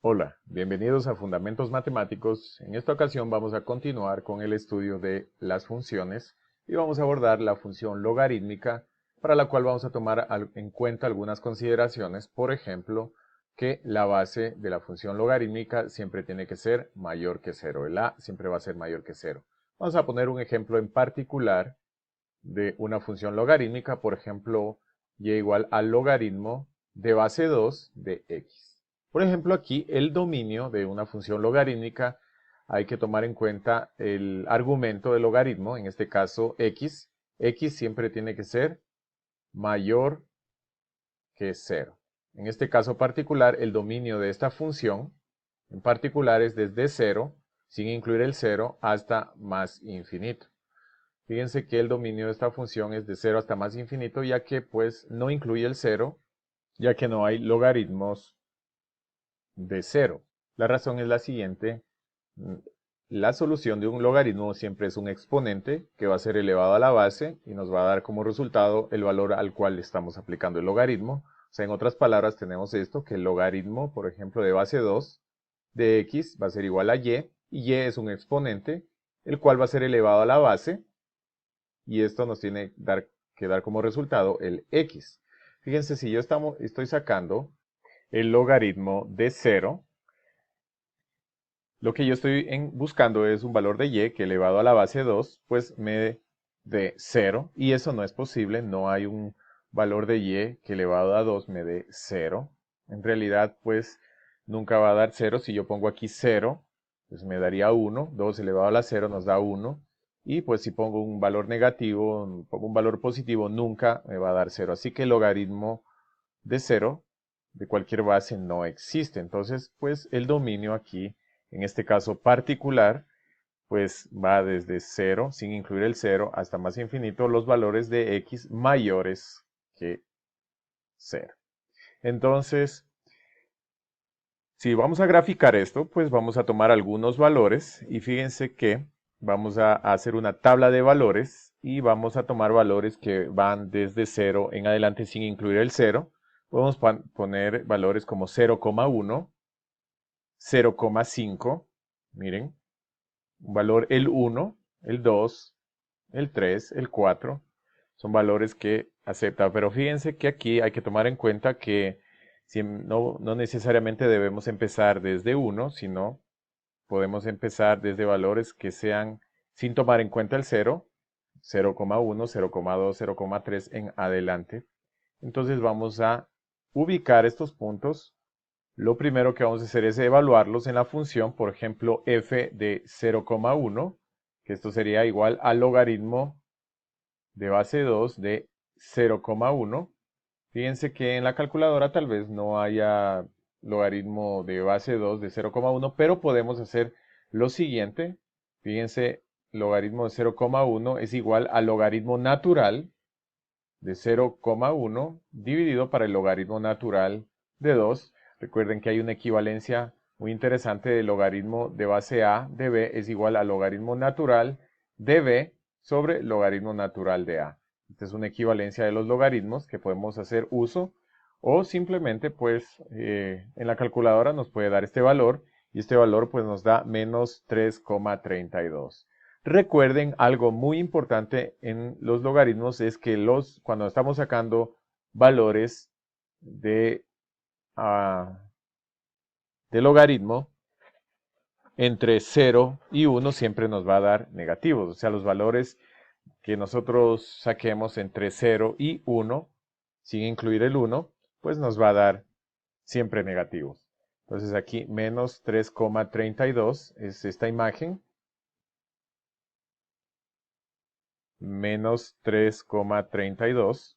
Hola, bienvenidos a Fundamentos Matemáticos. En esta ocasión vamos a continuar con el estudio de las funciones y vamos a abordar la función logarítmica, para la cual vamos a tomar en cuenta algunas consideraciones. Por ejemplo, que la base de la función logarítmica siempre tiene que ser mayor que cero. El a siempre va a ser mayor que cero. Vamos a poner un ejemplo en particular de una función logarítmica, por ejemplo, y igual al logaritmo de base 2 de x. Por ejemplo, aquí el dominio de una función logarítmica hay que tomar en cuenta el argumento del logaritmo, en este caso x. X siempre tiene que ser mayor que 0. En este caso particular, el dominio de esta función en particular es desde 0, sin incluir el 0, hasta más infinito. Fíjense que el dominio de esta función es de 0 hasta más infinito, ya que pues no incluye el 0, ya que no hay logaritmos de 0. La razón es la siguiente: la solución de un logaritmo siempre es un exponente que va a ser elevado a la base y nos va a dar como resultado el valor al cual estamos aplicando el logaritmo. O sea, en otras palabras tenemos esto, que el logaritmo, por ejemplo, de base 2 de x va a ser igual a y es un exponente, el cual va a ser elevado a la base, y esto nos tiene que dar como resultado el x. Fíjense, si yo estoy sacando el logaritmo de 0, lo que yo estoy buscando es un valor de y que elevado a la base 2, pues me dé 0, y eso no es posible. No hay un valor de y que elevado a 2 me dé 0. En realidad, pues nunca va a dar 0. Si yo pongo aquí 0, pues me daría 1. 2 elevado a la 0 nos da 1. Y pues si pongo un valor negativo, pongo un valor positivo, nunca me va a dar 0. Así que el logaritmo de 0 de cualquier base no existe. Entonces, pues el dominio aquí, en este caso particular, pues va desde 0, sin incluir el 0, hasta más infinito, los valores de x mayores que 0. Entonces, si vamos a graficar esto, pues vamos a tomar algunos valores, y fíjense que vamos a hacer una tabla de valores y vamos a tomar valores que van desde 0 en adelante sin incluir el 0. Podemos poner valores como 0,1, 0,5, miren, un valor el 1, el 2, el 3, el 4, son valores que acepta. Pero fíjense que aquí hay que tomar en cuenta que no necesariamente debemos empezar desde 1, sino podemos empezar desde valores que sean sin tomar en cuenta el 0, 0,1, 0,2, 0,3 en adelante. Entonces vamos a ubicar estos puntos. Lo primero que vamos a hacer es evaluarlos en la función, por ejemplo, f de 0,1, que esto sería igual al logaritmo de base 2 de 0,1. Fíjense que en la calculadora tal vez no haya logaritmo de base 2 de 0,1, pero podemos hacer lo siguiente. Fíjense, logaritmo de 0,1 es igual al logaritmo natural de 0,1 dividido para el logaritmo natural de 2. Recuerden que hay una equivalencia muy interesante del logaritmo de base a de b es igual al logaritmo natural de b sobre logaritmo natural de a. Esta es una equivalencia de los logaritmos que podemos hacer uso, o simplemente pues en la calculadora nos puede dar este valor, y este valor pues nos da menos 3,32. Recuerden, algo muy importante en los logaritmos es que cuando estamos sacando valores de, de logaritmo, entre 0 y 1 siempre nos va a dar negativos. O sea, los valores que nosotros saquemos entre 0 y 1, sin incluir el 1, pues nos va a dar siempre negativos. Entonces aquí menos 3,32 es esta imagen. Menos 3,32.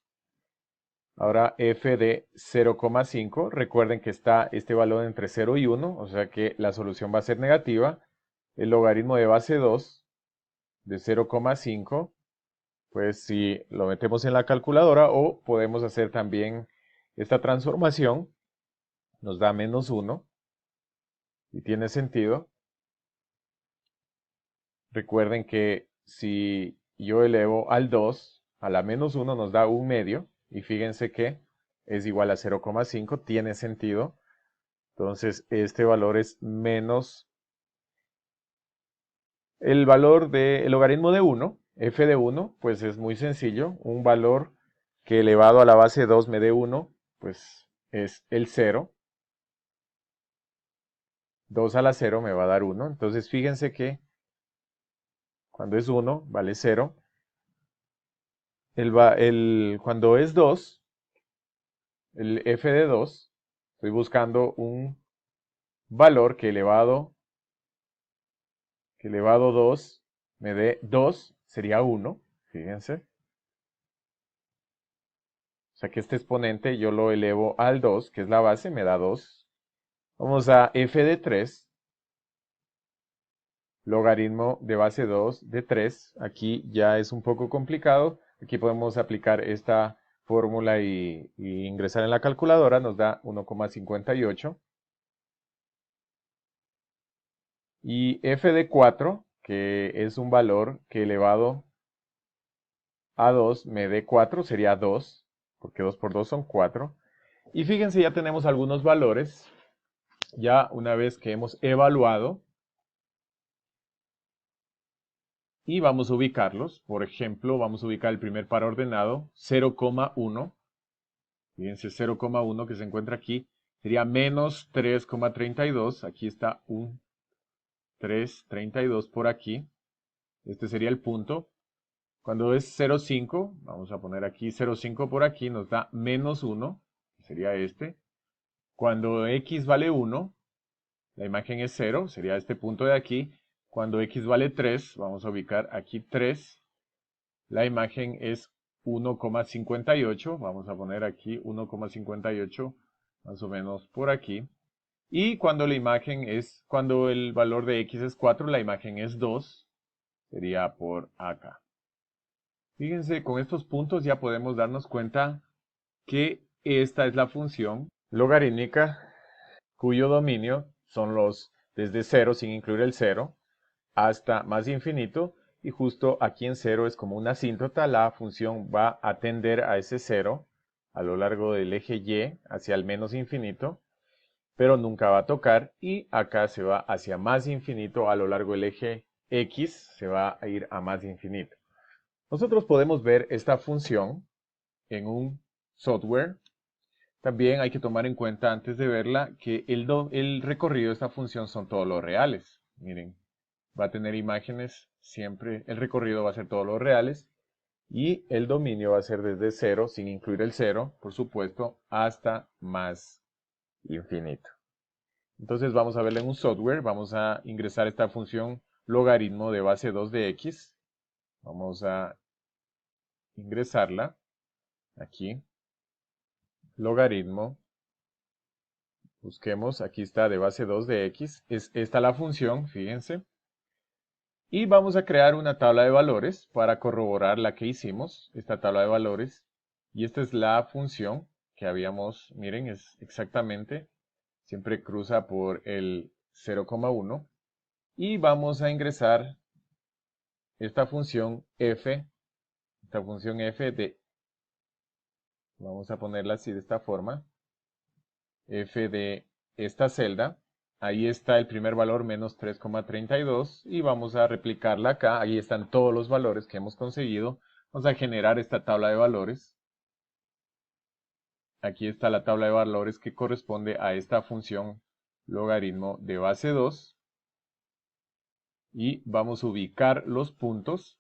Ahora f de 0,5. Recuerden que está este valor entre 0 y 1, o sea que la solución va a ser negativa. El logaritmo de base 2 de 0,5, pues si lo metemos en la calculadora, o podemos hacer también esta transformación, nos da menos 1, y tiene sentido. Recuerden que si yo elevo al 2 a la menos 1 nos da 1 medio, y fíjense que es igual a 0,5, tiene sentido. Entonces, este valor es menos el valor del logaritmo de 1, f de 1, pues es muy sencillo. Un valor que elevado a la base 2 me dé 1, pues es el 0. 2 a la 0 me va a dar 1. Entonces, fíjense que cuando es 1, vale 0. Cuando es 2, el f de 2, estoy buscando un valor que elevado 2 me dé 2, sería 1, fíjense. O sea que este exponente yo lo elevo al 2, que es la base, me da 2. Vamos a f de 3, logaritmo de base 2 de 3. Aquí ya es un poco complicado. Aquí podemos aplicar esta fórmula y ingresar en la calculadora. Nos da 1,58. Y f de 4, que es un valor que elevado a 2 me dé 4, sería 2, porque 2 por 2 son 4. Y fíjense, ya tenemos algunos valores, ya una vez que hemos evaluado, y vamos a ubicarlos. Por ejemplo, vamos a ubicar el primer par ordenado, 0,1. Fíjense, 0,1 que se encuentra aquí, sería menos 3,32. Aquí está un 3,32 por aquí. Este sería el punto. Cuando es 0,5, vamos a poner aquí 0,5 por aquí, nos da menos 1, sería este. Cuando x vale 1, la imagen es 0, sería este punto de aquí. Cuando x vale 3, vamos a ubicar aquí 3. La imagen es 1,58. Vamos a poner aquí 1,58 más o menos por aquí. Y cuando cuando el valor de x es 4, la imagen es 2. Sería por acá. Fíjense, con estos puntos ya podemos darnos cuenta que esta es la función logarítmica cuyo dominio son los desde 0, sin incluir el 0, hasta más infinito, y justo aquí en 0 es como una asíntota, la función va a tender a ese 0 a lo largo del eje y hacia el menos infinito, pero nunca va a tocar, y acá se va hacia más infinito a lo largo del eje x, se va a ir a más infinito. Nosotros podemos ver esta función en un software. También hay que tomar en cuenta antes de verla que el recorrido de esta función son todos los reales. Miren, va a tener imágenes siempre, el recorrido va a ser todos los reales y el dominio va a ser desde 0, sin incluir el 0, por supuesto, hasta más infinito. Entonces vamos a verla en un software, vamos a ingresar esta función logaritmo de base 2 de x. Vamos a ingresarla aquí, logaritmo. Busquemos, aquí está de base 2 de x, es esta la función, fíjense. Y vamos a crear una tabla de valores para corroborar la que hicimos, esta tabla de valores. Y esta es la función que habíamos, miren, es exactamente, siempre cruza por el 0,1. Y vamos a ingresar esta función f de, vamos a ponerla así de esta forma, f de esta celda. Ahí está el primer valor, menos 3,32, y vamos a replicarla acá. Ahí están todos los valores que hemos conseguido. Vamos a generar esta tabla de valores. Aquí está la tabla de valores que corresponde a esta función logaritmo de base 2. Y vamos a ubicar los puntos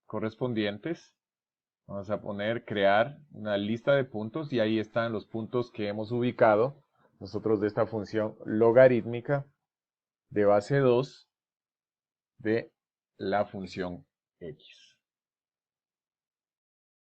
correspondientes. Vamos a crear una lista de puntos, y ahí están los puntos que hemos ubicado nosotros de esta función logarítmica de base 2 de la función x.